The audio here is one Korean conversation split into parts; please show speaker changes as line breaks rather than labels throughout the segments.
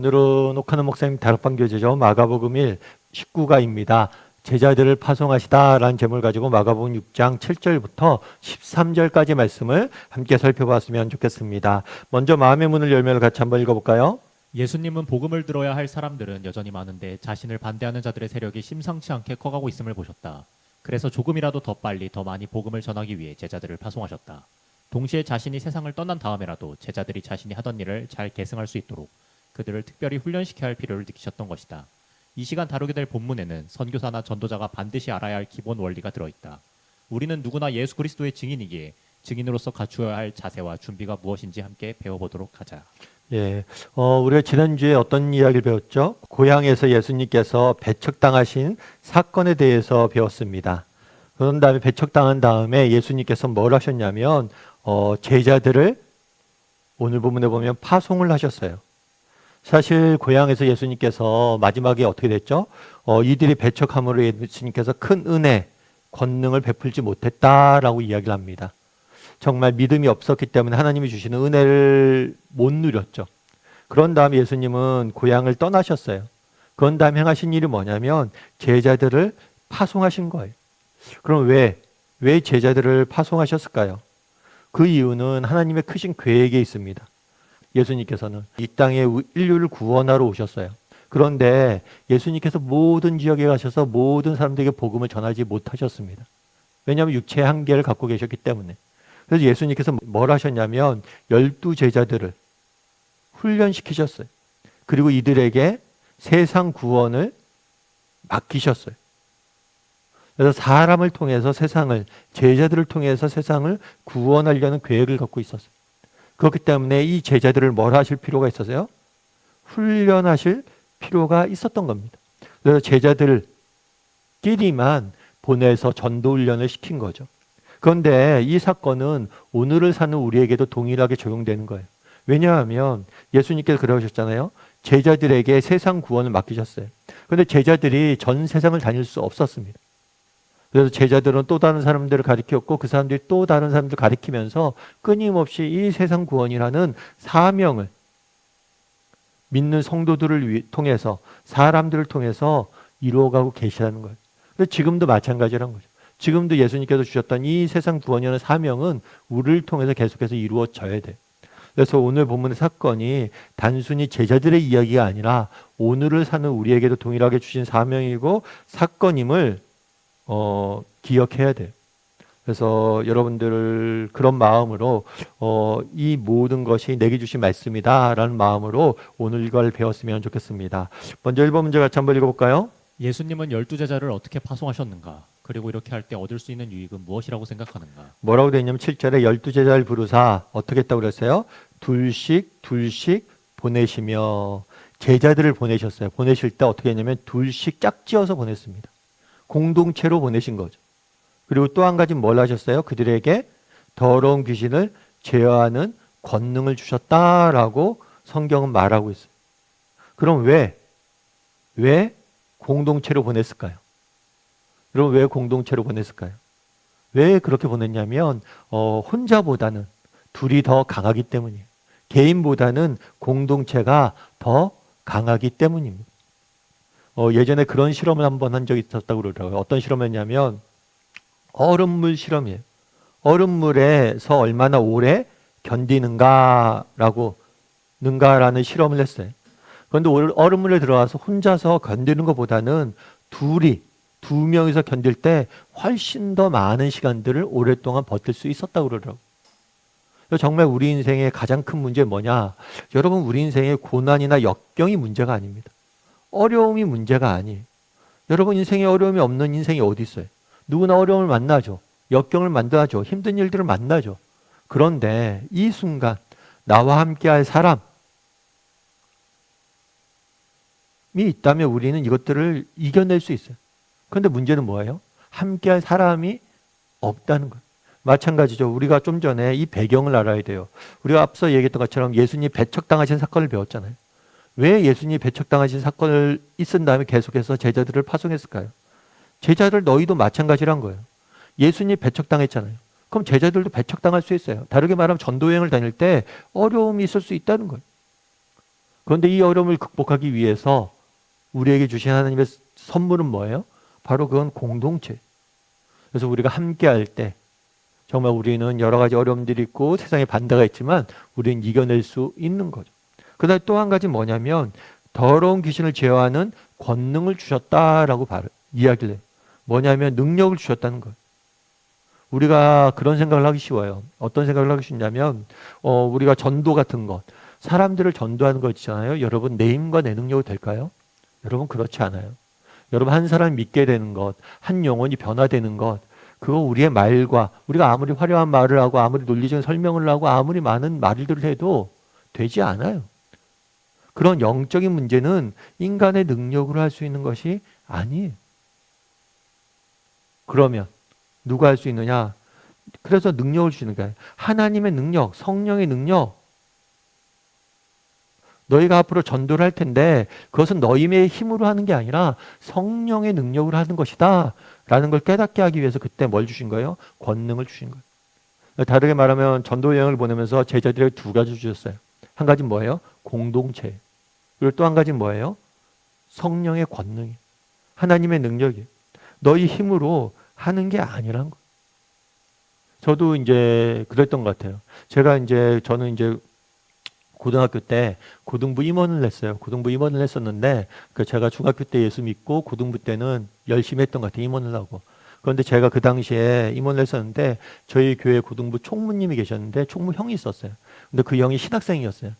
오늘은 옥하는 목사님 다락방 교재죠. 마가복음 1 19가입니다. 제자들을 파송하시다라는 제목을 가지고 마가복음 6장 7절부터 13절까지 말씀을 함께 살펴봤으면 좋겠습니다. 먼저 마음의 문을 열면 같이 한번 읽어볼까요?
예수님은 복음을 들어야 할 사람들은 여전히 많은데 자신을 반대하는 자들의 세력이 심상치 않게 커가고 있음을 보셨다. 그래서 조금이라도 더 빨리 더 많이 복음을 전하기 위해 제자들을 파송하셨다. 동시에 자신이 세상을 떠난 다음에라도 제자들이 자신이 하던 일을 잘 계승할 수 있도록 그들을 특별히 훈련시켜야 할 필요를 느끼셨던 것이다. 이 시간 다루게 될 본문에는 선교사나 전도자가 반드시 알아야 할 기본 원리가 들어있다. 우리는 누구나 예수 그리스도의 증인이기에 증인으로서 갖추어야 할 자세와 준비가 무엇인지 함께 배워보도록 하자.
우리가 지난주에 어떤 이야기를 배웠죠? 고향에서 예수님께서 배척당하신 사건에 대해서 배웠습니다. 그런 다음에 배척당한 다음에 예수님께서 뭘 하셨냐면 제자들을 오늘 본문에 보면 파송을 하셨어요. 사실 고향에서 예수님께서 마지막에 어떻게 됐죠? 이들이 배척함으로 예수님께서 큰 은혜, 권능을 베풀지 못했다라고 이야기를 합니다. 정말 믿음이 없었기 때문에 하나님이 주시는 은혜를 못 누렸죠. 그런 다음에 예수님은 고향을 떠나셨어요. 그런 다음에 행하신 일이 뭐냐면 제자들을 파송하신 거예요. 그럼 왜 제자들을 파송하셨을까요? 그 이유는 하나님의 크신 계획에 있습니다. 예수님께서는 이 땅에 인류를 구원하러 오셨어요. 그런데 예수님께서 모든 지역에 가셔서 모든 사람들에게 복음을 전하지 못하셨습니다. 왜냐하면 육체의 한계를 갖고 계셨기 때문에. 그래서 예수님께서 뭘 하셨냐면 12제자들을 훈련시키셨어요. 그리고 이들에게 세상 구원을 맡기셨어요. 그래서 사람을 통해서 세상을, 제자들을 통해서 세상을 구원하려는 계획을 갖고 있었어요. 그렇기 때문에 이 제자들을 뭘 하실 필요가 있었어요? 훈련하실 필요가 있었던 겁니다. 그래서 제자들끼리만 보내서 전도 훈련을 시킨 거죠. 그런데 이 사건은 오늘을 사는 우리에게도 동일하게 적용되는 거예요. 왜냐하면 예수님께서 그러셨잖아요. 제자들에게 세상 구원을 맡기셨어요. 그런데 제자들이 전 세상을 다닐 수 없었습니다. 그래서 제자들은 또 다른 사람들을 가리켰고 그 사람들이 또 다른 사람들을 가리키면서 끊임없이 이 세상 구원이라는 사명을 믿는 성도들을 통해서 사람들을 통해서 이루어가고 계시다는 거예요. 그래서 지금도 마찬가지라는 거죠. 지금도 예수님께서 주셨던 이 세상 구원이라는 사명은 우리를 통해서 계속해서 이루어져야 돼요. 그래서 오늘 본문의 사건이 단순히 제자들의 이야기가 아니라 오늘을 사는 우리에게도 동일하게 주신 사명이고 사건임을 기억해야 돼요. 그래서 여러분들 그런 마음으로 이 모든 것이 내게 주신 말씀이다라는 마음으로 오늘 이걸 배웠으면 좋겠습니다. 먼저 1번 문제 같이 한번 읽어볼까요?
예수님은 12제자를 어떻게 파송하셨는가? 그리고 이렇게 할 때 얻을 수 있는 유익은 무엇이라고 생각하는가?
뭐라고 되어 있냐면 7절에 12제자를 부르사 어떻게 했다고 그랬어요? 둘씩 보내시며 제자들을 보내셨어요. 보내실 때 어떻게 했냐면 둘씩 짝지어서 보냈습니다. 공동체로 보내신 거죠. 그리고 또 한 가지 뭘 하셨어요? 그들에게 더러운 귀신을 제어하는 권능을 주셨다라고 성경은 말하고 있어요. 그럼 왜 공동체로 보냈을까요? 그럼 왜 공동체로 보냈을까요? 왜 그렇게 보냈냐면 혼자보다는 둘이 더 강하기 때문이에요. 개인보다는 공동체가 더 강하기 때문입니다. 예전에 그런 실험을 한번 한 적이 있었다고 그러더라고요. 어떤 실험이었냐면 얼음물 실험이에요. 얼음물에서 얼마나 오래 견디는가라는 실험을 했어요. 그런데 얼음물에 들어가서 혼자서 견디는 것보다는 두 명이서 견딜 때 훨씬 더 많은 시간들을 오랫동안 버틸 수 있었다고 그러더라고요. 정말 우리 인생의 가장 큰 문제는 뭐냐? 여러분, 우리 인생의 고난이나 역경이 문제가 아닙니다. 어려움이 문제가 아니에요. 여러분, 인생에 어려움이 없는 인생이 어디 있어요? 누구나 어려움을 만나죠. 역경을 만나죠. 힘든 일들을 만나죠. 그런데 이 순간 나와 함께할 사람이 있다면 우리는 이것들을 이겨낼 수 있어요. 그런데 문제는 뭐예요? 함께할 사람이 없다는 거예요. 마찬가지죠. 우리가 좀 전에 이 배경을 알아야 돼요. 우리가 앞서 얘기했던 것처럼 예수님이 배척당하신 사건을 배웠잖아요. 왜 예수님이 배척당하신 사건을 있은 다음에 계속해서 제자들을 파송했을까요? 제자들 너희도 마찬가지란 거예요. 예수님이 배척당했잖아요. 그럼 제자들도 배척당할 수 있어요. 다르게 말하면 전도여행을 다닐 때 어려움이 있을 수 있다는 거예요. 그런데 이 어려움을 극복하기 위해서 우리에게 주신 하나님의 선물은 뭐예요? 바로 그건 공동체. 그래서 우리가 함께 할 때 정말 우리는 여러 가지 어려움들이 있고 세상에 반대가 있지만 우리는 이겨낼 수 있는 거죠. 그다음에 또 한 가지 뭐냐면 더러운 귀신을 제어하는 권능을 주셨다라고 이야기를 해요. 뭐냐면 능력을 주셨다는 거예요. 우리가 그런 생각을 하기 쉬워요. 어떤 생각을 하기 쉽냐면 우리가 전도 같은 것, 사람들을 전도하는 거 있잖아요. 여러분 내 힘과 내 능력으로 될까요? 여러분 그렇지 않아요. 여러분 한 사람 믿게 되는 것, 한 영혼이 변화되는 것, 그거 우리의 말과 우리가 아무리 화려한 말을 하고 아무리 논리적인 설명을 하고 아무리 많은 말들을 해도 되지 않아요. 그런 영적인 문제는 인간의 능력으로 할 수 있는 것이 아니에요. 그러면 누가 할 수 있느냐? 그래서 능력을 주는 거예요. 하나님의 능력, 성령의 능력. 너희가 앞으로 전도를 할 텐데 그것은 너희의 힘으로 하는 게 아니라 성령의 능력으로 하는 것이다 라는 걸 깨닫게 하기 위해서 그때 뭘 주신 거예요? 권능을 주신 거예요. 다르게 말하면 전도 여행을 보내면서 제자들에게 두 가지 주셨어요. 한 가지는 뭐예요? 공동체. 그리고 또 한 가지는 뭐예요? 성령의 권능이, 하나님의 능력이 너희 힘으로 하는 게 아니란 거예요. 저도 이제 그랬던 것 같아요. 저는 이제 고등학교 때 고등부 임원을 했어요. 고등부 임원을 했었는데 제가 중학교 때 예수 믿고 고등부 때는 열심히 했던 것 같아요. 임원을 하고. 그런데 제가 그 당시에 임원을 했었는데 저희 교회 고등부 총무님이 계셨는데 총무 형이 있었어요. 근데 그 형이 신학생이었어요.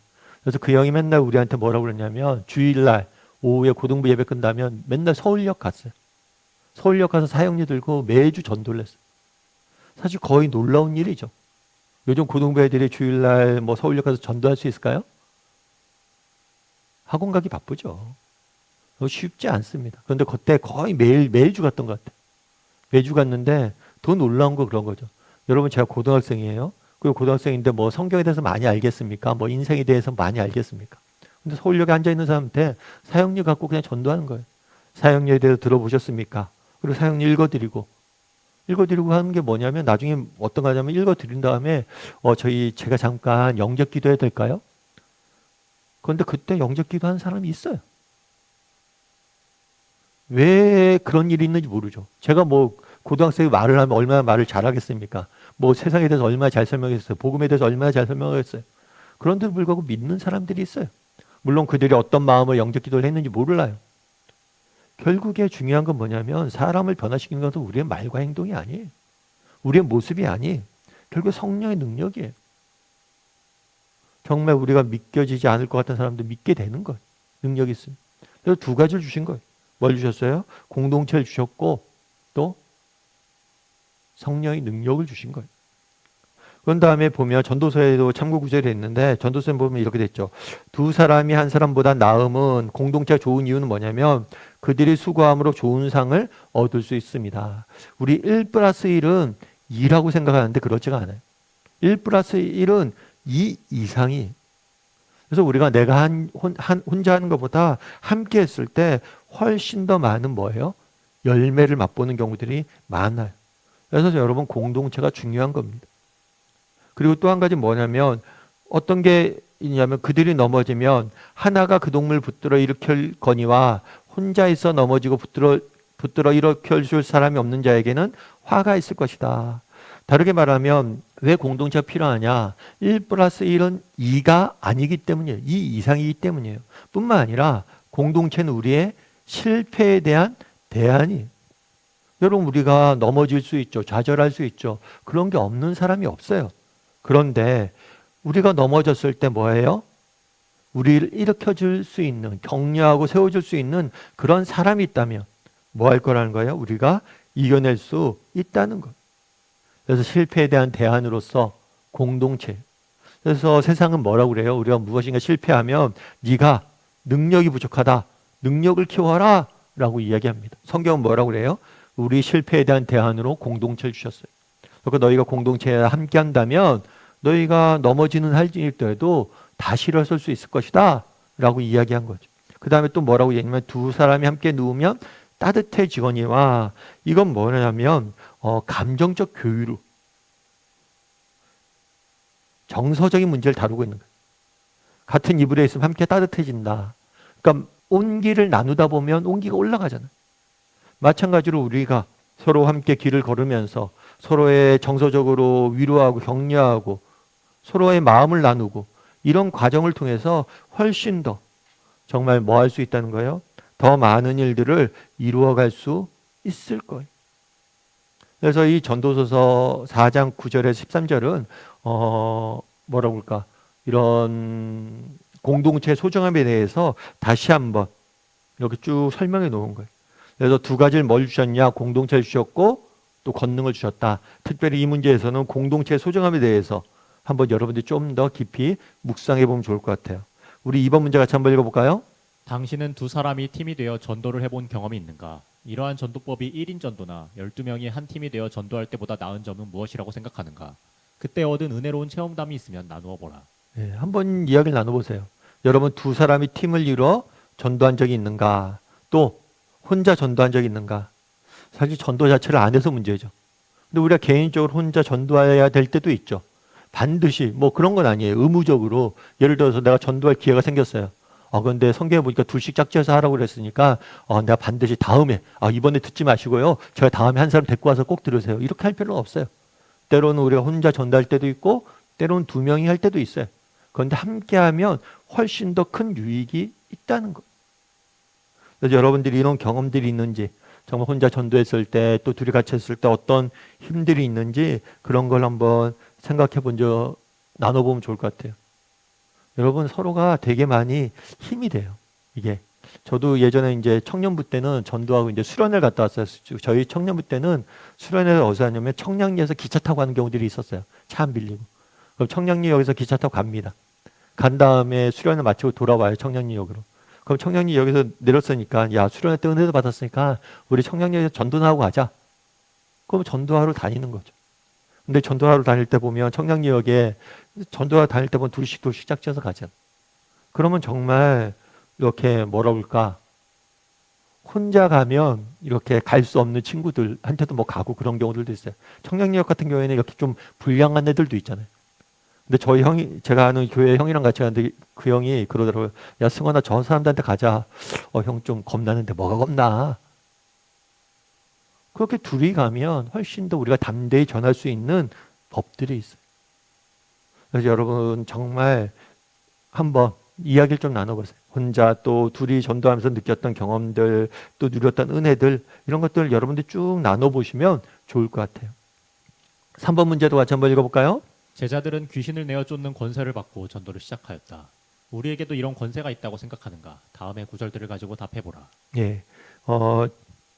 그래서 그 형이 맨날 우리한테 뭐라고 그랬냐면 주일날 오후에 고등부 예배 끝나면 맨날 서울역 갔어요. 서울역 가서 사형리 들고 매주 전도를 했어요. 사실 거의 놀라운 일이죠. 요즘 고등부 애들이 주일날 뭐 서울역 가서 전도할 수 있을까요? 학원 가기 바쁘죠. 쉽지 않습니다. 그런데 그때 거의 매주 갔던 것 같아요. 매주 갔는데 더 놀라운 거 그런 거죠. 여러분 제가 고등학생이에요. 그리고 고등학생인데 뭐 성경에 대해서 많이 알겠습니까? 뭐 인생에 대해서 많이 알겠습니까? 근데 서울역에 앉아있는 사람한테 사형리 갖고 그냥 전도하는 거예요. 사형리에 대해서 들어보셨습니까? 그리고 사형리 읽어드리고 하는 게 뭐냐면 나중에 어떤 거냐면 읽어드린 다음에 제가 잠깐 영접 기도해야 될까요? 그런데 그때 영접 기도하는 사람이 있어요. 왜 그런 일이 있는지 모르죠. 제가 뭐 고등학생이 말을 하면 얼마나 말을 잘하겠습니까? 뭐 세상에 대해서 얼마나 잘 설명했어요. 복음에 대해서 얼마나 잘 설명했어요. 그런데도 불구하고 믿는 사람들이 있어요. 물론 그들이 어떤 마음을 영접 기도를 했는지 몰라요. 결국에 중요한 건 뭐냐면 사람을 변화시키는 것은 우리의 말과 행동이 아니에요. 우리의 모습이 아니에요. 결국 성령의 능력이에요. 정말 우리가 믿겨지지 않을 것 같은 사람도 믿게 되는 거예요. 능력이 있습니다. 그래서 두 가지를 주신 거예요. 뭘 주셨어요? 공동체를 주셨고 또 성령의 능력을 주신 거예요. 그런 다음에 보면 전도서에도 참고 구절이 있는데 전도서에 보면 이렇게 됐죠. 두 사람이 한 사람보다 나음은 공동체가 좋은 이유는 뭐냐면 그들이 수고함으로 좋은 상을 얻을 수 있습니다. 우리 1 플러스 1은 2라고 생각하는데 그렇지가 않아요. 1 플러스 1은 2 이상이. 그래서 우리가 내가 혼자 하는 것보다 함께 했을 때 훨씬 더 많은 뭐예요? 열매를 맛보는 경우들이 많아요. 그래서 여러분 공동체가 중요한 겁니다. 그리고 또 한 가지 뭐냐면 어떤 게 있냐면 그들이 넘어지면 하나가 그 동물 붙들어 일으킬 거니와 혼자 있어 넘어지고 붙들어 일으켜 줄 사람이 없는 자에게는 화가 있을 것이다. 다르게 말하면 왜 공동체가 필요하냐? 1 플러스 1은 2가 아니기 때문이에요. 2 이상이기 때문이에요. 뿐만 아니라 공동체는 우리의 실패에 대한 대안이에요. 여러분 우리가 넘어질 수 있죠. 좌절할 수 있죠. 그런 게 없는 사람이 없어요. 그런데 우리가 넘어졌을 때 뭐예요? 우리를 일으켜줄 수 있는, 격려하고 세워줄 수 있는 그런 사람이 있다면 뭐 할 거라는 거예요? 우리가 이겨낼 수 있다는 것. 그래서 실패에 대한 대안으로서 공동체. 그래서 세상은 뭐라고 그래요? 우리가 무엇인가 실패하면 네가 능력이 부족하다. 능력을 키워라 라고 이야기합니다. 성경은 뭐라고 그래요? 우리 실패에 대한 대안으로 공동체를 주셨어요. 그러니까 너희가 공동체에 함께 한다면 너희가 넘어지는 할지라도 다시 일어설 수 있을 것이다 라고 이야기한 거죠. 그 다음에 또 뭐라고 얘기하면 두 사람이 함께 누우면 따뜻해지거니와 이건 뭐냐면 감정적 교류로 정서적인 문제를 다루고 있는 거예요. 같은 이불에 있으면 함께 따뜻해진다. 그러니까 온기를 나누다 보면 온기가 올라가잖아요. 마찬가지로 우리가 서로 함께 길을 걸으면서 서로의 정서적으로 위로하고 격려하고 서로의 마음을 나누고 이런 과정을 통해서 훨씬 더 정말 뭐 할 수 있다는 거예요? 더 많은 일들을 이루어갈 수 있을 거예요. 그래서 이 전도서서 4장 9절에서 13절은 뭐라고 할까? 이런 공동체 소중함에 대해서 다시 한번 이렇게 쭉 설명해 놓은 거예요. 그래서 두 가지를 뭘 주셨냐? 공동체를 주셨고 또 권능을 주셨다. 특별히 이 문제에서는 공동체의 소중함에 대해서 한번 여러분들이 좀 더 깊이 묵상해 보면 좋을 것 같아요. 우리 2번 문제 같이 한번 읽어볼까요?
당신은 두 사람이 팀이 되어 전도를 해본 경험이 있는가? 이러한 전도법이 1인 전도나 12명이 한 팀이 되어 전도할 때보다 나은 점은 무엇이라고 생각하는가? 그때 얻은 은혜로운 체험담이 있으면 나누어 보라.
네, 한번 이야기를 나눠보세요. 여러분 두 사람이 팀을 이루어 전도한 적이 있는가? 또 혼자 전도한 적이 있는가? 사실 전도 자체를 안 해서 문제죠. 근데 우리가 개인적으로 혼자 전도해야 될 때도 있죠. 반드시 뭐 그런 건 아니에요. 의무적으로 예를 들어서 내가 전도할 기회가 생겼어요. 그런데 성경에 보니까 둘씩 짝지어서 하라고 그랬으니까 내가 반드시 다음에 이번에 듣지 마시고요. 제가 다음에 한 사람 데리고 와서 꼭 들으세요. 이렇게 할 필요는 없어요. 때로는 우리가 혼자 전도할 때도 있고 때로는 두 명이 할 때도 있어요. 그런데 함께하면 훨씬 더 큰 유익이 있다는 거. 그래서 여러분들이 이런 경험들이 있는지 정말 혼자 전도했을 때 또 둘이 같이 했을 때 어떤 힘들이 있는지 그런 걸 한번 생각해 본저 나눠보면 좋을 것 같아요. 여러분 서로가 되게 많이 힘이 돼요. 이게 저도 예전에 이제 청년부 때는 전도하고 이제 수련을 갔다 왔어요. 저희 청년부 때는 수련회를 어디서 하냐면 청량리에서 기차 타고 가는 경우들이 있었어요. 차 안 빌리고. 그럼 청량리역에서 기차 타고 갑니다. 간 다음에 수련을 마치고 돌아와요. 청량리역으로. 그럼 청량리역에서 내렸으니까 야 수련회 때 은혜도 받았으니까 우리 청량리역에서 전도나 하고 가자. 그럼 전도하러 다니는 거죠. 근데 전도하러 다닐 때 보면 청량리역에 전도하러 다닐 때 보면 둘씩 짝지어서 가죠. 그러면 정말 이렇게 뭐라 그럴까 혼자 가면 이렇게 갈 수 없는 친구들한테도 뭐 가고 그런 경우들도 있어요. 청량리역 같은 경우에는 이렇게 좀 불량한 애들도 있잖아요. 근데 저희 형이 제가 아는 교회 형이랑 같이 가는데 그 형이 그러더라고요. 야 승원아 저 사람들한테 가자. 형 좀 겁나는데 뭐가 겁나? 그렇게 둘이 가면 훨씬 더 우리가 담대히 전할 수 있는 법들이 있어요. 그래서 여러분 정말 한번 이야기를 좀 나눠보세요. 혼자 또 둘이 전도하면서 느꼈던 경험들 또 누렸던 은혜들 이런 것들 여러분들이 쭉 나눠보시면 좋을 것 같아요. 3번 문제도 같이 한번 읽어볼까요?
제자들은 귀신을 내어 쫓는 권세를 받고 전도를 시작하였다. 우리에게도 이런 권세가 있다고 생각하는가? 다음의 구절들을 가지고 답해보라.
예,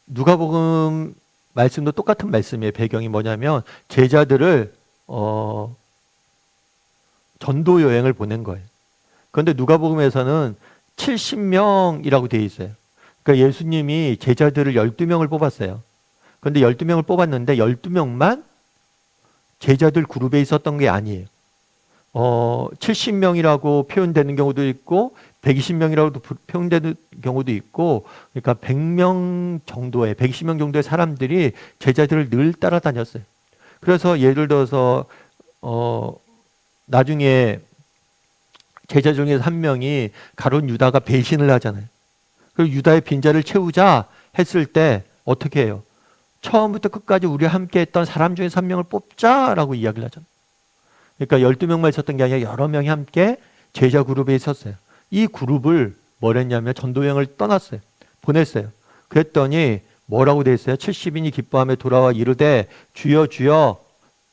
누가복음 말씀도 똑같은 말씀이에요. 배경이 뭐냐면 제자들을 전도 여행을 보낸 거예요. 그런데 누가복음에서는 70명이라고 되어 있어요. 그러니까 예수님이 제자들을 12명을 뽑았어요. 그런데 12명을 뽑았는데 12명만 제자들 그룹에 있었던 게 아니에요. 70명이라고 표현되는 경우도 있고 120명이라고도 표현되는 경우도 있고 그러니까 100명 정도의 120명 정도의 사람들이 제자들을 늘 따라다녔어요. 그래서 예를 들어서 나중에 제자 중에서 한 명이 가룟 유다가 배신을 하잖아요. 그리고 유다의 빈자를 채우자 했을 때 어떻게 해요? 처음부터 끝까지 우리와 함께 했던 사람 중에서 한 명을 뽑자라고 이야기를 하잖아요. 그러니까 12명만 있었던 게 아니라 여러 명이 함께 제자 그룹에 있었어요. 이 그룹을 뭘 했냐면 전도여행을 떠났어요. 보냈어요. 그랬더니 뭐라고 돼 있어요? 70인이 기뻐하며 돌아와 이르되 주여 주여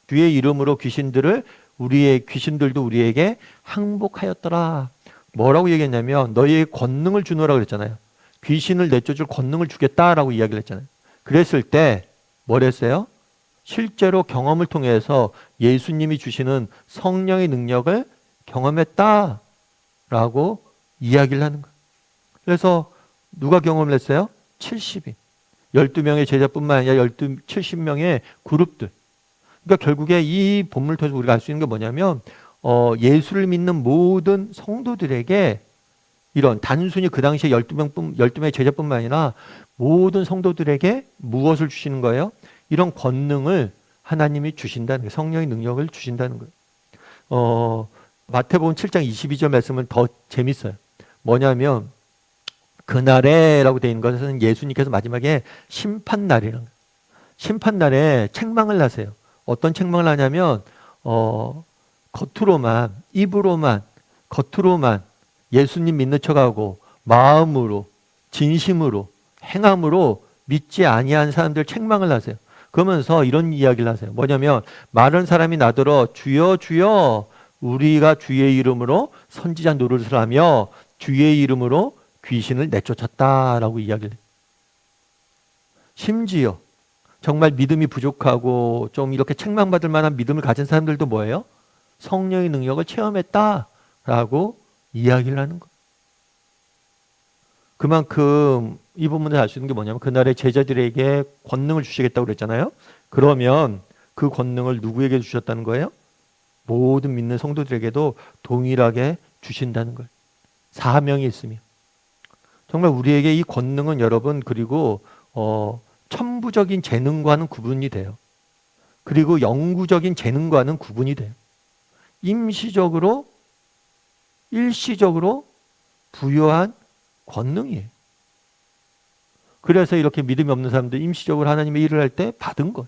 주의 이름으로 귀신들도 우리에게 항복하였더라. 뭐라고 얘기했냐면 너희의 권능을 주노라 그랬잖아요. 귀신을 내쫓을 권능을 주겠다라고 이야기를 했잖아요. 그랬을 때 뭘 했어요? 실제로 경험을 통해서 예수님이 주시는 성령의 능력을 경험했다라고 이야기를 하는 거예요. 그래서 누가 경험을 했어요? 70인. 12명의 제자뿐만 아니라 70명의 그룹들. 그러니까 결국에 이 본문을 통해서 우리가 알 수 있는 게 뭐냐면 예수를 믿는 모든 성도들에게 이런 단순히 그 당시에 12명의 제자뿐만 아니라 모든 성도들에게 무엇을 주시는 거예요? 이런 권능을 하나님이 주신다는 거예요. 성령의 능력을 주신다는 거예요. 마태복음 7장 22절 말씀은 더 재밌어요. 뭐냐면 그날에라고 되어 있는 것은 예수님께서 마지막에 심판날이라는 거예요. 심판날에 책망을 하세요. 어떤 책망을 하냐면 겉으로만, 입으로만, 겉으로만 예수님 믿는 척하고 마음으로, 진심으로, 행함으로 믿지 아니한 사람들 책망을 하세요. 그러면서 이런 이야기를 하세요. 뭐냐면 마른 사람이 나더러 주여 주여 우리가 주의 이름으로 선지자 노릇을 하며 주의 이름으로 귀신을 내쫓았다라고 이야기를 해요. 심지어 정말 믿음이 부족하고 좀 이렇게 책망받을 만한 믿음을 가진 사람들도 뭐예요? 성령의 능력을 체험했다라고 이야기를 하는 거예요. 그만큼 이 부분을 알 수 있는 게 뭐냐면 그날에 제자들에게 권능을 주시겠다고 그랬잖아요. 그러면 그 권능을 누구에게 주셨다는 거예요? 모든 믿는 성도들에게도 동일하게 주신다는 거예요. 사명이 있으며. 정말 우리에게 이 권능은 여러분 그리고 천부적인 재능과는 구분이 돼요. 그리고 영구적인 재능과는 구분이 돼요. 임시적으로 일시적으로 부여한 권능이에요. 그래서 이렇게 믿음이 없는 사람들 임시적으로 하나님의 일을 할 때 받은 것.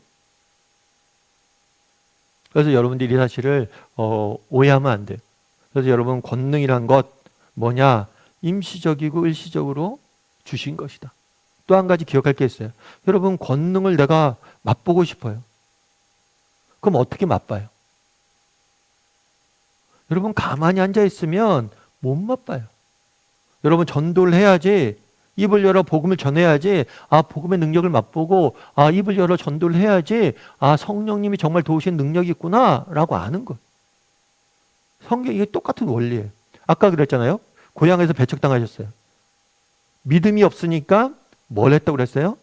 그래서 여러분들이 사실을 오해하면 안 돼요. 그래서 여러분 권능이란 것 뭐냐? 임시적이고 일시적으로 주신 것이다. 또 한 가지 기억할 게 있어요. 여러분 권능을 내가 맛보고 싶어요. 그럼 어떻게 맛봐요? 여러분 가만히 앉아 있으면 못 맛봐요. 여러분 전도를 해야지, 입을 열어 복음을 전해야지, 복음의 능력을 맛보고, 입을 열어 전도를 해야지, 성령님이 정말 도우신 능력이 있구나 라고 아는 거예요. 성경 이게 똑같은 원리예요. 아까 그랬잖아요. 고향에서 배척당하셨어요. 믿음이 없으니까 뭘 했다고 그랬어요?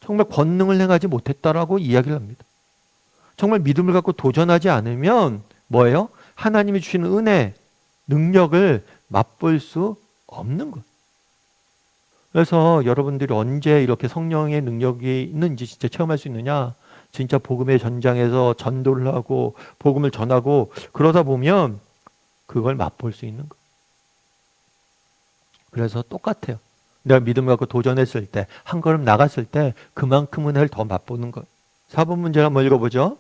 정말 권능을 행하지 못했다라고 이야기를 합니다. 정말 믿음을 갖고 도전하지 않으면 뭐예요? 하나님이 주시는 은혜, 능력을 맛볼 수 없는 것. 그래서 여러분들이 언제 이렇게 성령의 능력이 있는지 진짜 체험할 수 있느냐? 진짜 복음의 전장에서 전도를 하고 복음을 전하고 그러다 보면 그걸 맛볼 수 있는 것. 그래서 똑같아요. 내가 믿음을 갖고 도전했을 때, 한 걸음 나갔을 때 그만큼 은혜를 더 맛보는 것. 4번 문제 한번 읽어보죠.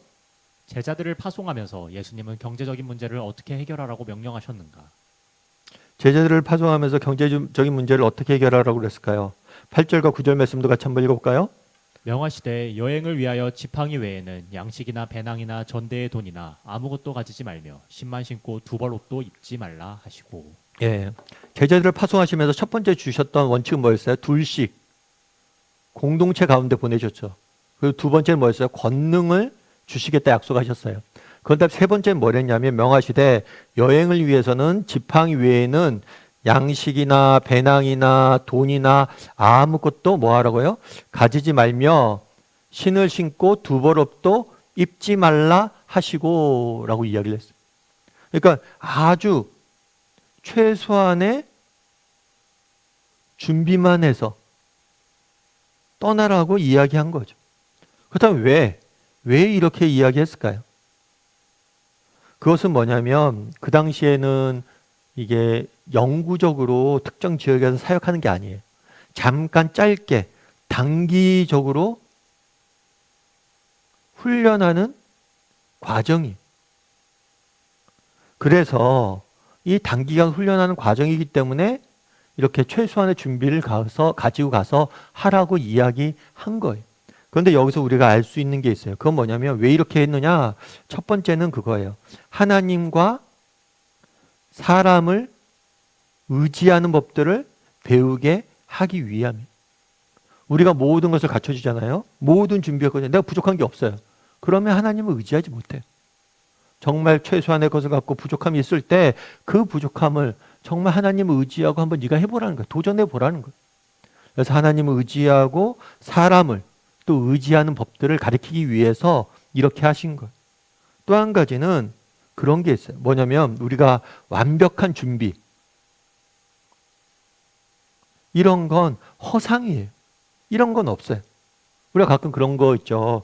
제자들을 파송하면서 예수님은 경제적인 문제를 어떻게 해결하라고 명령하셨는가?
제자들을 파송하면서 경제적인 문제를 어떻게 해결하라고 그랬을까요? 8절과 9절 말씀도 같이 한번 읽어볼까요?
명하시되 여행을 위하여 지팡이 외에는 양식이나 배낭이나 전대의 돈이나 아무것도 가지지 말며 신만 신고 두벌 옷도 입지 말라 하시고.
예, 제자들을 파송하시면서 첫 번째 주셨던 원칙은 뭐였어요? 둘씩 공동체 가운데 보내셨죠. 그리고 두 번째는 뭐였어요? 권능을 주시겠다 약속하셨어요. 그런 다음에 세 번째는 뭐랬냐면 명하시되 여행을 위해서는 지팡이 외에는 양식이나 배낭이나 돈이나 아무것도 뭐 하라고요? 가지지 말며 신을 신고 두벌옷도 입지 말라 하시고 라고 이야기를 했어요. 그러니까 아주 최소한의 준비만 해서 떠나라고 이야기한 거죠. 그렇다면 왜 이렇게 이야기했을까요? 그것은 뭐냐면 그 당시에는 이게 영구적으로 특정 지역에서 사역하는 게 아니에요. 잠깐 짧게 단기적으로 훈련하는 과정이. 그래서 이 단기간 훈련하는 과정이기 때문에 이렇게 최소한의 준비를 가지고 가서 하라고 이야기한 거예요. 그런데 여기서 우리가 알 수 있는 게 있어요. 그건 뭐냐면 왜 이렇게 했느냐? 첫 번째는 그거예요. 하나님과 사람을 의지하는 법들을 배우게 하기 위함이에요. 우리가 모든 것을 갖춰주잖아요. 모든 준비했거든요. 내가 부족한 게 없어요. 그러면 하나님을 의지하지 못해요. 정말 최소한의 것을 갖고 부족함이 있을 때 그 부족함을 정말 하나님을 의지하고 한번 네가 해보라는 거예요. 도전해보라는 거예요. 그래서 하나님을 의지하고 사람을 또 의지하는 법들을 가르치기 위해서 이렇게 하신 거예요. 또 한 가지는 그런 게 있어요. 뭐냐면 우리가 완벽한 준비, 이런 건 허상이에요. 이런 건 없어요. 우리가 가끔 그런 거 있죠.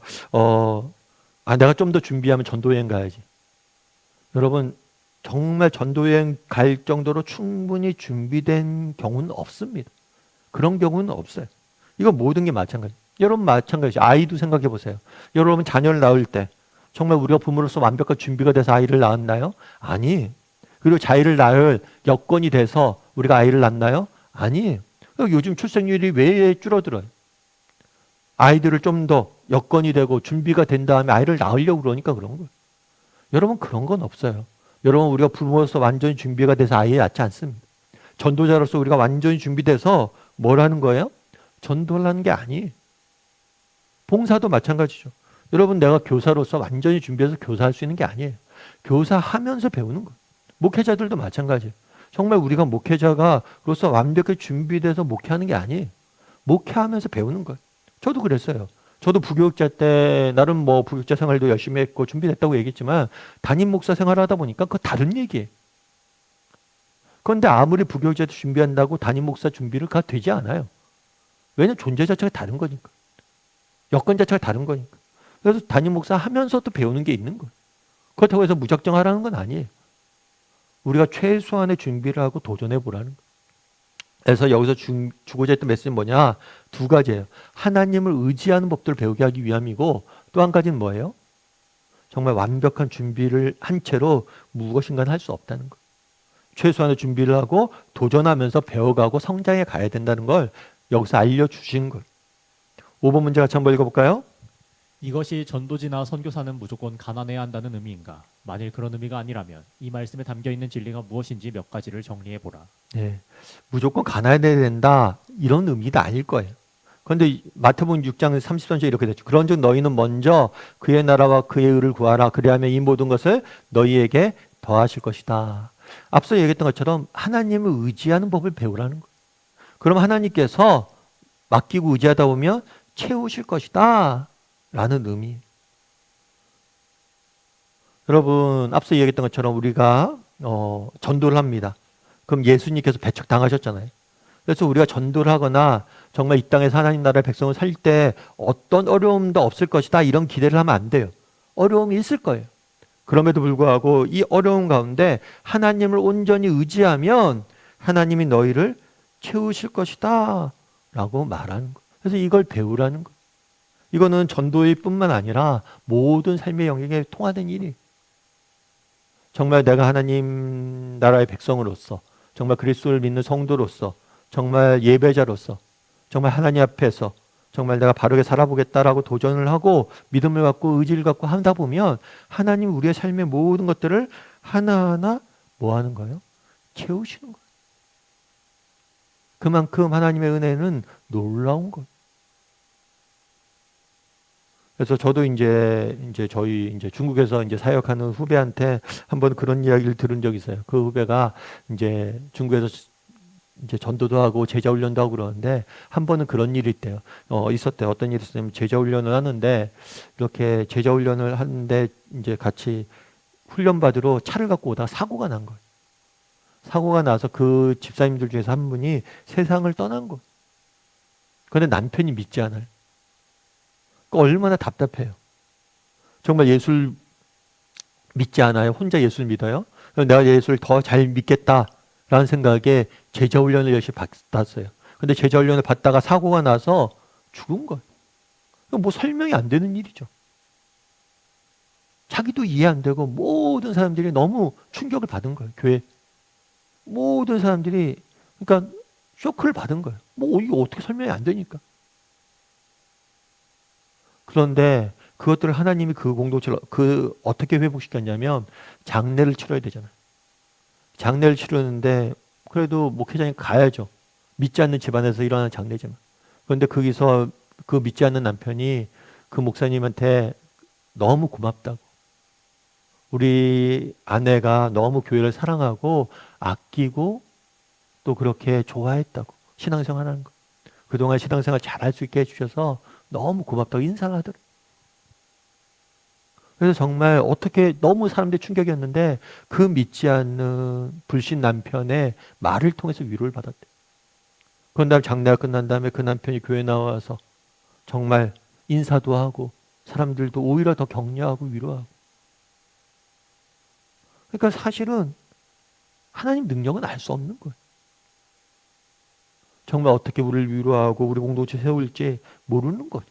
내가 좀 더 준비하면 전도여행 가야지. 여러분 정말 전도여행 갈 정도로 충분히 준비된 경우는 없습니다. 그런 경우는 없어요. 이거 모든 게 마찬가지. 여러분 마찬가지. 아이도 생각해 보세요. 여러분 자녀를 낳을 때 정말 우리가 부모로서 완벽한 준비가 돼서 아이를 낳았나요? 아니. 그리고 자기를 낳을 여건이 돼서 우리가 아이를 낳나요? 아니. 요즘 출생률이 왜 줄어들어요? 아이들을 좀 더 여건이 되고 준비가 된 다음에 아이를 낳으려고 그러니까 그런 거예요. 여러분 그런 건 없어요. 여러분 우리가 부모로서 완전히 준비가 돼서 아이를 낳지 않습니다. 전도자로서 우리가 완전히 준비돼서 뭘 하는 거예요? 전도를 하는 게 아니에요. 봉사도 마찬가지죠. 여러분 내가 교사로서 완전히 준비해서 교사할 수 있는 게 아니에요. 교사하면서 배우는 거예요. 목회자들도 마찬가지예요. 정말 우리가 목회자가로서 완벽히 준비돼서 목회하는 게 아니에요. 목회하면서 배우는 거예요. 저도 그랬어요. 저도 부교육자 때 나름 뭐 부교육자 생활도 열심히 했고 준비됐다고 얘기했지만 담임 목사 생활하다 보니까 그거 다른 얘기예요. 그런데 아무리 부교육자 준비한다고 담임 목사 준비를 가 되지 않아요. 왜냐하면 존재 자체가 다른 거니까. 여건 자체가 다른 거니까. 그래서 담임 목사 하면서도 배우는 게 있는 거예요. 그렇다고 해서 무작정 하라는 건 아니에요. 우리가 최소한의 준비를 하고 도전해 보라는 거예요. 그래서 여기서 주고자 했던 메시지는 뭐냐? 두 가지예요. 하나님을 의지하는 법들을 배우게 하기 위함이고 또 한 가지는 뭐예요? 정말 완벽한 준비를 한 채로 무엇인가는 할 수 없다는 거예요. 최소한의 준비를 하고 도전하면서 배워가고 성장해 가야 된다는 걸 여기서 알려주신 거예요. 5번 문제 같이 한번 읽어볼까요?
이것이 전도지나 선교사는 무조건 가난해야 한다는 의미인가? 만일 그런 의미가 아니라면 이 말씀에 담겨있는 진리가 무엇인지 몇 가지를 정리해보라.
네, 무조건 가난해야 된다 이런 의미도 아닐 거예요. 그런데 마태복음 6장 30절에 이렇게 됐죠. 그런즉 너희는 먼저 그의 나라와 그의 의를 구하라. 그리하면 이 모든 것을 너희에게 더하실 것이다. 앞서 얘기했던 것처럼 하나님을 의지하는 법을 배우라는 거예요. 그럼 하나님께서 맡기고 의지하다 보면 채우실 것이다 라는 의미. 여러분 앞서 얘기했던 것처럼 우리가 전도를 합니다. 그럼 예수님께서 배척당하셨잖아요. 그래서 우리가 전도를 하거나 정말 이 땅에서 하나님 나라의 백성을 살 때 어떤 어려움도 없을 것이다 이런 기대를 하면 안 돼요. 어려움이 있을 거예요. 그럼에도 불구하고 이 어려움 가운데 하나님을 온전히 의지하면 하나님이 너희를 채우실 것이다 라고 말하는 거예요. 그래서 이걸 배우라는 거예요. 이거는 전도의 뿐만 아니라 모든 삶의 영역에 통하는 일이. 정말 내가 하나님 나라의 백성으로서 정말 그리스도를 믿는 성도로서 정말 예배자로서 정말 하나님 앞에서 정말 내가 바르게 살아보겠다라고 도전을 하고 믿음을 갖고 의지를 갖고 하다 보면 하나님 우리의 삶의 모든 것들을 하나하나 뭐 하는 거예요? 채우시는 거예요. 그만큼 하나님의 은혜는 놀라운 거예요. 그래서 저도 이제 저희 중국에서 사역하는 후배한테 한번 그런 이야기를 들은 적이 있어요. 그 후배가 이제 중국에서 전도도 하고 제자 훈련도 하고 그러는데 한 번은 그런 일이 있대요. 있었대요. 어떤 일이 있었냐면 제자 훈련을 하는데 이렇게 제자 훈련을 하는데 이제 같이 훈련 받으러 차를 갖고 오다가 사고가 난 거예요. 사고가 나서 그 집사님들 중에서 한 분이 세상을 떠난 거예요. 그런데 남편이 믿지 않아요. 얼마나 답답해요. 정말 예수를 믿지 않아요. 혼자 예수를 믿어요. 내가 예수를 더 잘 믿겠다라는 생각에 제자훈련을 열심히 받았어요. 근데 제자훈련을 받다가 사고가 나서 죽은 거예요. 뭐 설명이 안 되는 일이죠. 자기도 이해 안 되고 모든 사람들이 너무 충격을 받은 거예요. 교회 모든 사람들이 그러니까 쇼크를 받은 거예요. 뭐 이거 어떻게 설명이 안 되니까. 그런데 그것들을 하나님이 그 공동체를 어떻게 회복시켰냐면 장례를 치러야 되잖아요. 장례를 치르는데 그래도 목회장이 가야죠. 믿지 않는 집안에서 일어나는 장례지만. 그런데 거기서 그 믿지 않는 남편이 그 목사님한테 너무 고맙다고. 우리 아내가 너무 교회를 사랑하고 아끼고 또 그렇게 좋아했다고. 신앙생활 하는 거. 그동안 신앙생활 잘할 수 있게 해주셔서 너무 고맙다고 인사를 하더래요. 그래서 정말 어떻게 너무 사람들이 충격이었는데 그 믿지 않는 불신 남편의 말을 통해서 위로를 받았대요. 그런 다음에 장례가 끝난 다음에 그 남편이 교회 나와서 정말 인사도 하고 사람들도 오히려 더 격려하고 위로하고. 그러니까 사실은 하나님 능력은 알 수 없는 거예요. 정말 어떻게 우리를 위로하고 우리 공동체 세울지 모르는 거예요.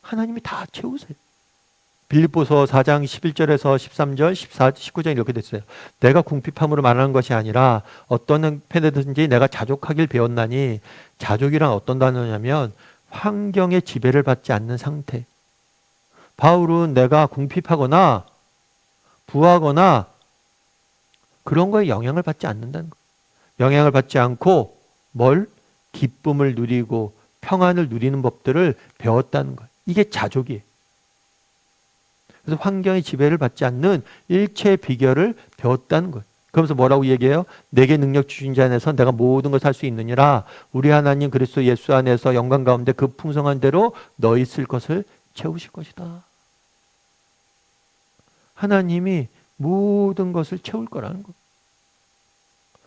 하나님이 다 채우세요. 빌립보서 4장 11절에서 13절, 14, 19절 이렇게 됐어요. 내가 궁핍함으로 말하는 것이 아니라 어떤 형편이든지 내가 자족하길 배웠나니, 자족이란 어떤 단어냐면 환경의 지배를 받지 않는 상태. 바울은 내가 궁핍하거나 부하거나 그런 거에 영향을 받지 않는다는 거예요. 영향을 받지 않고 기쁨을 누리고 평안을 누리는 법들을 배웠다는 거예요. 이게 자족이에요. 그래서 환경의 지배를 받지 않는 일체의 비결을 배웠다는 거예요. 그러면서 뭐라고 얘기해요? 내게 능력 주신 자 안에서 내가 모든 것을 할 수 있느니라. 우리 하나님 그리스도 예수 안에서 영광 가운데 그 풍성한 대로 너희 쓸 것을 채우실 것이다. 하나님이 모든 것을 채울 거라는 거예요.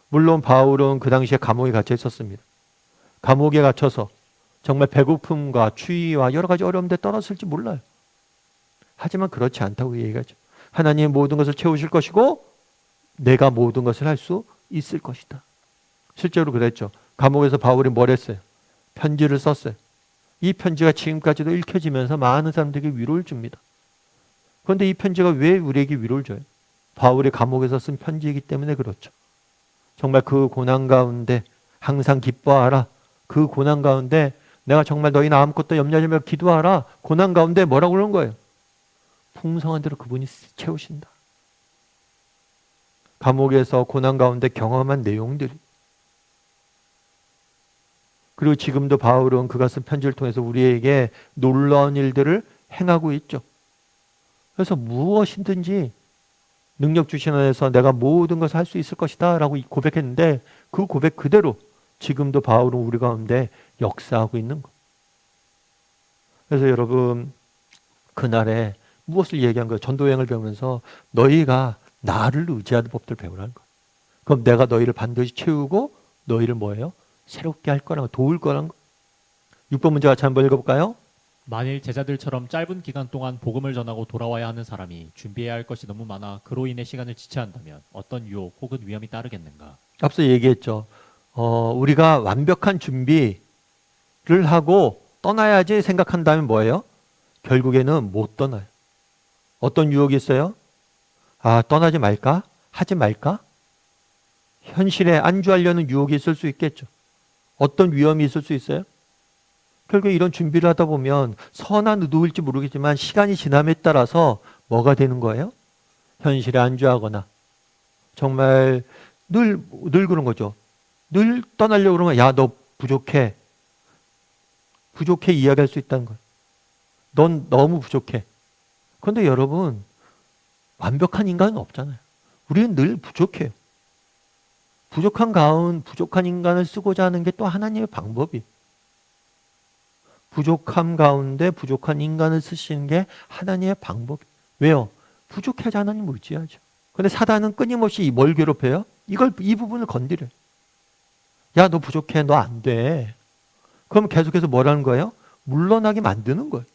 물론 바울은 그 당시에 감옥에 갇혀 있었습니다. 감옥에 갇혀서 정말 배고픔과 추위와 여러 가지 어려움에 떨었을지 몰라요. 하지만 그렇지 않다고 얘기하죠. 하나님이 모든 것을 채우실 것이고 내가 모든 것을 할 수 있을 것이다. 실제로 그랬죠. 감옥에서 바울이 뭘 했어요? 편지를 썼어요. 이 편지가 지금까지도 읽혀지면서 많은 사람들에게 위로를 줍니다. 그런데 이 편지가 왜 우리에게 위로를 줘요? 바울이 감옥에서 쓴 편지이기 때문에 그렇죠. 정말 그 고난 가운데 항상 기뻐하라. 그 고난 가운데 내가 정말 너희는 아무것도 염려하지 말고 기도하라. 고난 가운데 뭐라고 그러는 거예요? 풍성한 대로 그분이 채우신다. 감옥에서 고난 가운데 경험한 내용들이. 그리고 지금도 바울은 그가 쓴 편지를 통해서 우리에게 놀라운 일들을 행하고 있죠. 그래서 무엇이든지 능력 주신 안에서 내가 모든 것을 할 수 있을 것이다 라고 고백했는데 그 고백 그대로 지금도 바울은 우리 가운데 역사하고 있는 것. 그래서 여러분 그날에 무엇을 얘기한 거예요? 전도여행을 배우면서 너희가 나를 의지하는 법들을 배우라는 거예요. 그럼 내가 너희를 반드시 채우고 너희를 뭐예요? 새롭게 할 거라고 도울 거라는 거예요. 6번 문제 같이 한번 읽어볼까요?
만일 제자들처럼 짧은 기간 동안 복음을 전하고 돌아와야 하는 사람이 준비해야 할 것이 너무 많아 그로 인해 시간을 지체한다면 어떤 유혹 혹은 위험이 따르겠는가?
앞서 얘기했죠. 우리가 완벽한 준비를 하고 떠나야지 생각한다면 뭐예요? 결국에는 못 떠나요. 어떤 유혹이 있어요? 떠나지 말까? 하지 말까? 현실에 안주하려는 유혹이 있을 수 있겠죠. 어떤 위험이 있을 수 있어요? 결국에 이런 준비를 하다 보면 선한 의도일지 모르겠지만 시간이 지남에 따라서 뭐가 되는 거예요? 현실에 안주하거나 정말 늘 그런 거죠. 늘 떠나려고 그러면 야, 너 부족해. 부족해 이야기할 수 있다는 거예요. 넌 너무 부족해. 그런데 여러분 완벽한 인간은 없잖아요. 우리는 늘 부족해요. 부족한 인간을 쓰고자 하는 게 또 하나님의 방법이에요. 부족함 가운데 부족한 인간을 쓰시는 게 하나님의 방법이에요. 왜요? 부족해야지 하나님 의지하죠. 그런데 사단은 끊임없이 뭘 괴롭혀요? 이 부분을 건드려요. 야, 너 부족해. 너 안 돼. 그럼 계속해서 뭐라는 거예요? 물러나게 만드는 거예요.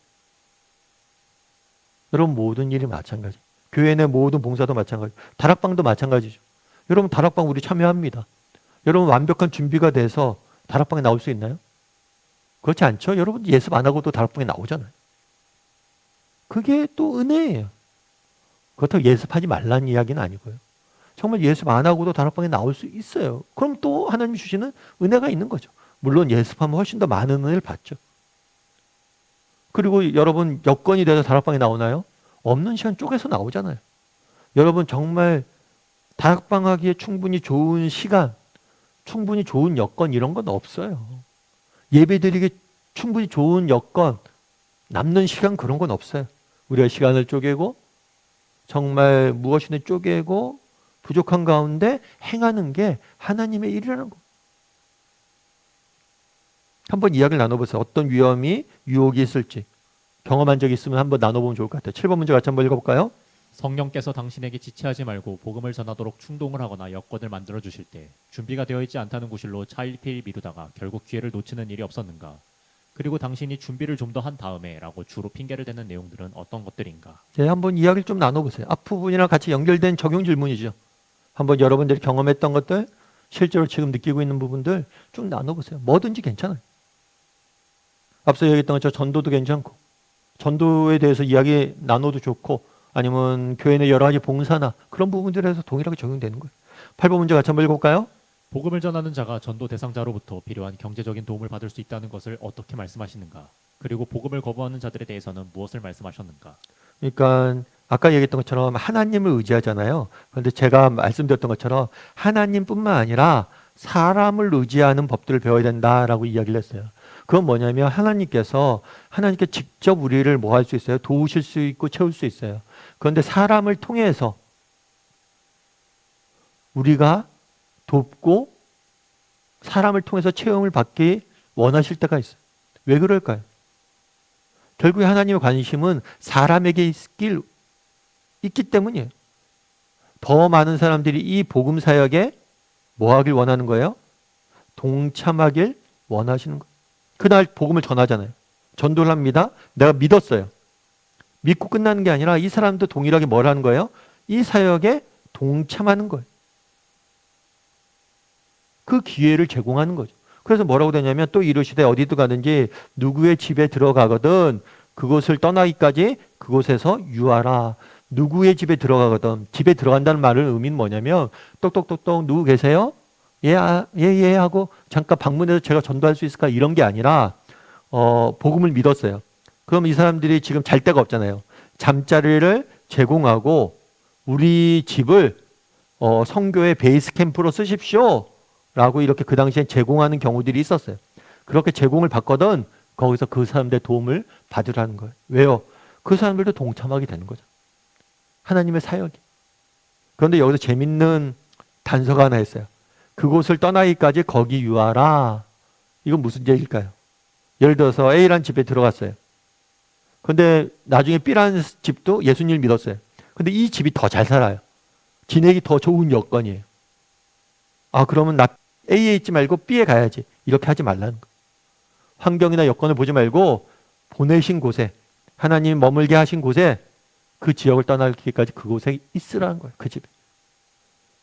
여러분 모든 일이 마찬가지. 교회 내 모든 봉사도 마찬가지. 다락방도 마찬가지죠. 여러분 다락방 우리 참여합니다. 여러분 완벽한 준비가 돼서 다락방에 나올 수 있나요? 그렇지 않죠? 여러분 예습 안 하고도 다락방에 나오잖아요. 그게 또 은혜예요. 그렇다고 예습하지 말라는 이야기는 아니고요. 정말 예습 안 하고도 다락방에 나올 수 있어요. 그럼 또 하나님이 주시는 은혜가 있는 거죠. 물론 예습하면 훨씬 더 많은 은혜를 받죠. 그리고 여러분 여건이 돼서 다락방에 나오나요? 없는 시간 쪼개서 나오잖아요. 여러분 정말 다락방 하기에 충분히 좋은 시간, 충분히 좋은 여건 이런 건 없어요. 예배드리기 충분히 좋은 여건, 남는 시간 그런 건 없어요. 우리가 시간을 쪼개고 정말 무엇이든 쪼개고 부족한 가운데 행하는 게 하나님의 일이라는 거. 한번 이야기를 나눠보세요. 어떤 위험이 유혹이 있을지 경험한 적이 있으면 한번 나눠보면 좋을 것 같아요. 7번 문제 같이 한번 읽어볼까요?
성령께서 당신에게 지체하지 말고 복음을 전하도록 충동을 하거나 여건을 만들어 주실 때 준비가 되어 있지 않다는 구실로 차일피일 미루다가 결국 기회를 놓치는 일이 없었는가? 그리고 당신이 준비를 좀 더 한 다음에 라고 주로 핑계를 대는 내용들은 어떤 것들인가?
네, 한번 이야기를 좀 나눠보세요. 앞부분이랑 같이 연결된 적용 질문이죠. 한번 여러분들이 경험했던 것들, 실제로 지금 느끼고 있는 부분들 쭉 나눠보세요. 뭐든지 괜찮아요. 앞서 얘기했던 것처럼 전도도 괜찮고, 전도에 대해서 이야기 나눠도 좋고, 아니면 교회 내 여러 가지 봉사나 그런 부분들에서 동일하게 적용되는 거예요. 8번 문제 같이 한번 읽어볼까요?
복음을 전하는 자가 전도 대상자로부터 필요한 경제적인 도움을 받을 수 있다는 것을 어떻게 말씀하시는가? 그리고 복음을 거부하는 자들에 대해서는 무엇을 말씀하셨는가?
그러니까 아까 얘기했던 것처럼 하나님을 의지하잖아요. 그런데 제가 말씀드렸던 것처럼 하나님뿐만 아니라 사람을 의지하는 법들을 배워야 된다라고 이야기를 했어요. 그건 뭐냐면 하나님께 직접 우리를 뭐 할 수 있어요? 도우실 수 있고 채울 수 있어요. 그런데 사람을 통해서 우리가 돕고 사람을 통해서 체험을 받기 원하실 때가 있어요. 왜 그럴까요? 결국에 하나님의 관심은 사람에게 있기 때문이에요. 더 많은 사람들이 이 복음 사역에 뭐 하길 원하는 거예요? 동참하길 원하시는 거예요. 그날 복음을 전하잖아요. 전도를 합니다. 내가 믿었어요. 믿고 끝나는 게 아니라 이 사람도 동일하게 뭘 하는 거예요? 이 사역에 동참하는 거예요. 그 기회를 제공하는 거죠. 그래서 뭐라고 되냐면 또 이르시되 어디도 가든지 누구의 집에 들어가거든 그곳을 떠나기까지 그곳에서 유하라. 누구의 집에 들어가거든 집에 들어간다는 말의 의미는 뭐냐면 똑똑똑똑 누구 계세요? 예 하고 잠깐 방문해서 제가 전도할 수 있을까 이런 게 아니라 복음을 믿었어요. 그럼 이 사람들이 지금 잘 데가 없잖아요. 잠자리를 제공하고 우리 집을 성교의 베이스 캠프로 쓰십시오. 라고 이렇게 그 당시에 제공하는 경우들이 있었어요. 그렇게 제공을 받거든 거기서 그 사람들의 도움을 받으라는 거예요. 왜요? 그 사람들도 동참하게 되는 거죠. 하나님의 사역이. 그런데 여기서 재밌는 단서가 하나 있어요. 그곳을 떠나기까지 거기 유하라. 이건 무슨 얘기일까요? 예를 들어서 A라는 집에 들어갔어요. 근데 나중에 B라는 집도 예수님을 믿었어요. 근데 이 집이 더 잘 살아요. 지내기 더 좋은 여건이에요. 그러면 나 A에 있지 말고 B에 가야지. 이렇게 하지 말라는 거예요. 환경이나 여건을 보지 말고 보내신 곳에 하나님이 머물게 하신 곳에 그 지역을 떠나기까지 그곳에 있으라는 거예요. 그 집에.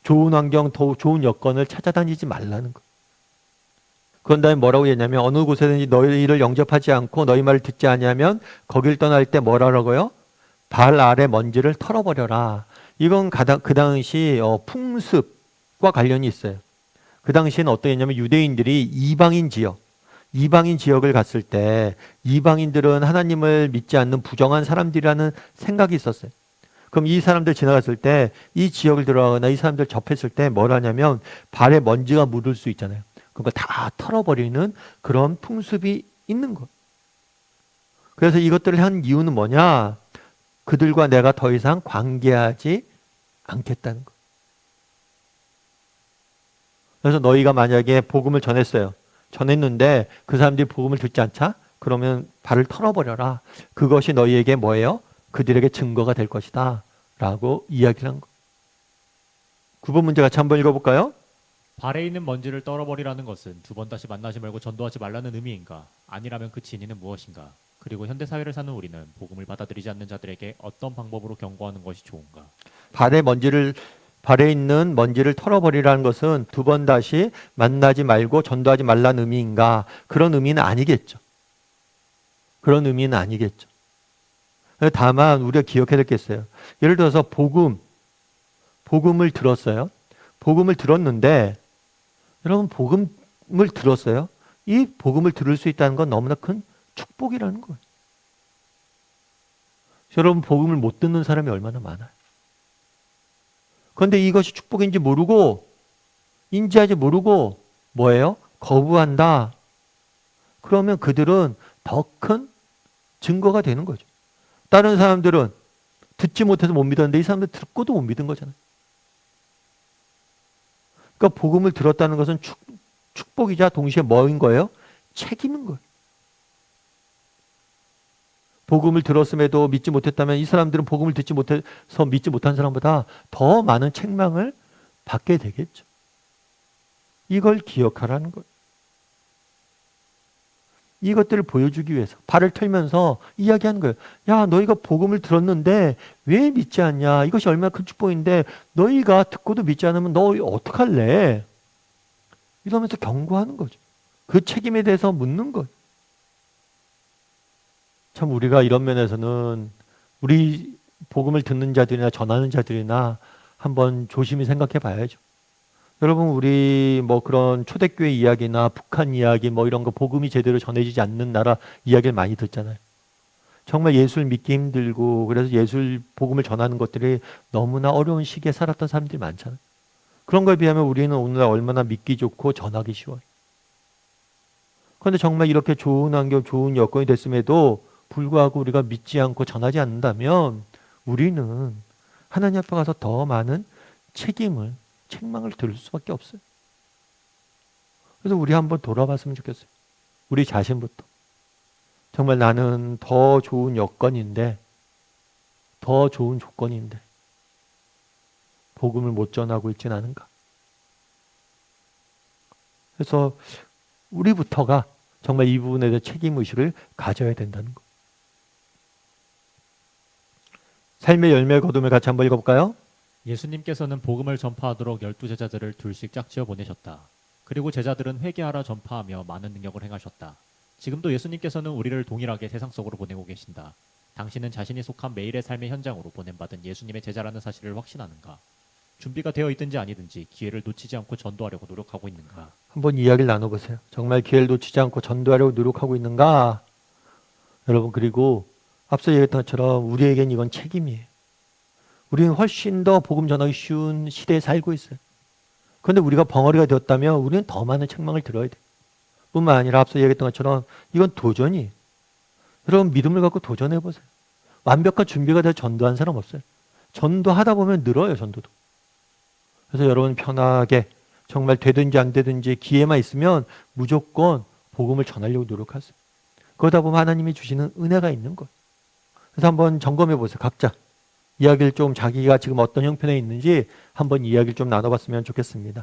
좋은 환경, 더 좋은 여건을 찾아다니지 말라는 거예요. 그런 다음에 뭐라고 했냐면 어느 곳에든지 너희를 영접하지 않고 너희 말을 듣지 아니하면 거길 떠날 때 뭐라고요? 발 아래 먼지를 털어버려라. 이건 그 당시 풍습과 관련이 있어요. 그 당시에는 어떠했냐면 유대인들이 이방인 지역을 갔을 때 이방인들은 하나님을 믿지 않는 부정한 사람들이라는 생각이 있었어요. 그럼 이 사람들 지나갔을 때 이 지역을 들어가거나 이 사람들 접했을 때 뭘 하냐면 발에 먼지가 묻을 수 있잖아요. 그거 다 털어버리는 그런 풍습이 있는 거예요. 그래서 이것들을 한 이유는 뭐냐? 그들과 내가 더 이상 관계하지 않겠다는 거예요. 그래서 너희가 만약에 복음을 전했는데 그 사람들이 복음을 듣지 않자? 그러면 발을 털어버려라. 그것이 너희에게 뭐예요? 그들에게 증거가 될 것이다. 라고 이야기를 한 거. 9번 문제 같이 한번 읽어볼까요?
발에 있는 먼지를 떨어버리라는 것은 두 번 다시 만나지 말고 전도하지 말라는 의미인가? 아니라면 그 진위는 무엇인가? 그리고 현대사회를 사는 우리는 복음을 받아들이지 않는 자들에게 어떤 방법으로 경고하는 것이 좋은가? 발에 있는 먼지를 털어버리라는 것은 두 번 다시 만나지 말고 전도하지 말라는 의미인가? 그런 의미는 아니겠죠. 그런 의미는 아니겠죠. 다만 우리가 기억해야 될 게 있어요. 예를 들어서 복음을 들었어요. 복음을 들었는데 여러분 복음을 들었어요. 이 복음을 들을 수 있다는 건 너무나 큰 축복이라는 거예요. 여러분 복음을 못 듣는 사람이 얼마나 많아요. 그런데 이것이 축복인지 모르고 인지하지 모르고 뭐예요? 거부한다. 그러면 그들은 더 큰 증거가 되는 거죠. 다른 사람들은 듣지 못해서 못 믿었는데 이 사람들 듣고도 못 믿은 거잖아요. 그러니까 복음을 들었다는 것은 축복이자 동시에 뭐인 거예요? 책임인 거예요. 복음을 들었음에도 믿지 못했다면 이 사람들은 복음을 듣지 못해서 믿지 못한 사람보다 더 많은 책망을 받게 되겠죠. 이걸 기억하라는 거예요.
이것들을 보여주기 위해서 발을 털면서 이야기하는 거예요. 야, 너희가 복음을 들었는데 왜 믿지 않냐? 이것이 얼마나 큰 축복인데 너희가 듣고도 믿지 않으면 너 어떡할래? 이러면서 경고하는 거죠. 그 책임에 대해서 묻는 거예요. 참 우리가 이런 면에서는 우리 복음을 듣는 자들이나 전하는 자들이나 한번 조심히 생각해 봐야죠. 여러분, 우리 뭐 그런 초대교회 이야기나 북한 이야기 뭐 이런 거 복음이 제대로 전해지지 않는 나라 이야기를 많이 듣잖아요. 정말 예수를 믿기 힘들고 그래서 예술 복음을 전하는 것들이 너무나 어려운 시기에 살았던 사람들이 많잖아요. 그런 거에 비하면 우리는 오늘날 얼마나 믿기 좋고 전하기 쉬워요. 그런데 정말 이렇게 좋은 환경, 좋은 여건이 됐음에도 불구하고 우리가 믿지 않고 전하지 않는다면 우리는 하나님 앞에 가서 더 많은 책망을 들을 수밖에 없어요. 그래서 우리 한번 돌아봤으면 좋겠어요. 우리 자신부터. 정말 나는 더 좋은 여건인데, 더 좋은 조건인데 복음을 못 전하고 있진 않은가. 그래서 우리부터가 정말 이 부분에 대해 책임의식을 가져야 된다는 거. 삶의 열매 거둠을 같이 한번 읽어볼까요?
예수님께서는 복음을 전파하도록 12제자들을 둘씩 짝지어 보내셨다. 그리고 제자들은 회개하라 전파하며 많은 능력을 행하셨다. 지금도 예수님께서는 우리를 동일하게 세상 속으로 보내고 계신다. 당신은 자신이 속한 매일의 삶의 현장으로 보냄받은 예수님의 제자라는 사실을 확신하는가? 준비가 되어 있든지 아니든지 기회를 놓치지 않고 전도하려고 노력하고 있는가?
한번 이야기를 나눠보세요. 정말 기회를 놓치지 않고 전도하려고 노력하고 있는가? 여러분, 그리고 앞서 얘기했던 것처럼 우리에겐 이건 책임이에요. 우리는 훨씬 더 복음 전하기 쉬운 시대에 살고 있어요. 그런데 우리가 벙어리가 되었다면 우리는 더 많은 책망을 들어야 돼요. 뿐만 아니라 앞서 얘기했던 것처럼 이건 도전이에요. 여러분, 믿음을 갖고 도전해보세요. 완벽한 준비가 돼서 전도한 사람 없어요. 전도하다 보면 늘어요, 전도도. 그래서 여러분 편하게 정말 되든지 안 되든지 기회만 있으면 무조건 복음을 전하려고 노력하세요. 그러다 보면 하나님이 주시는 은혜가 있는 거예요. 그래서 한번 점검해 보세요. 각자 이야기를 좀 자기가 지금 어떤 형편에 있는지 한번 이야기를 좀 나눠봤으면 좋겠습니다.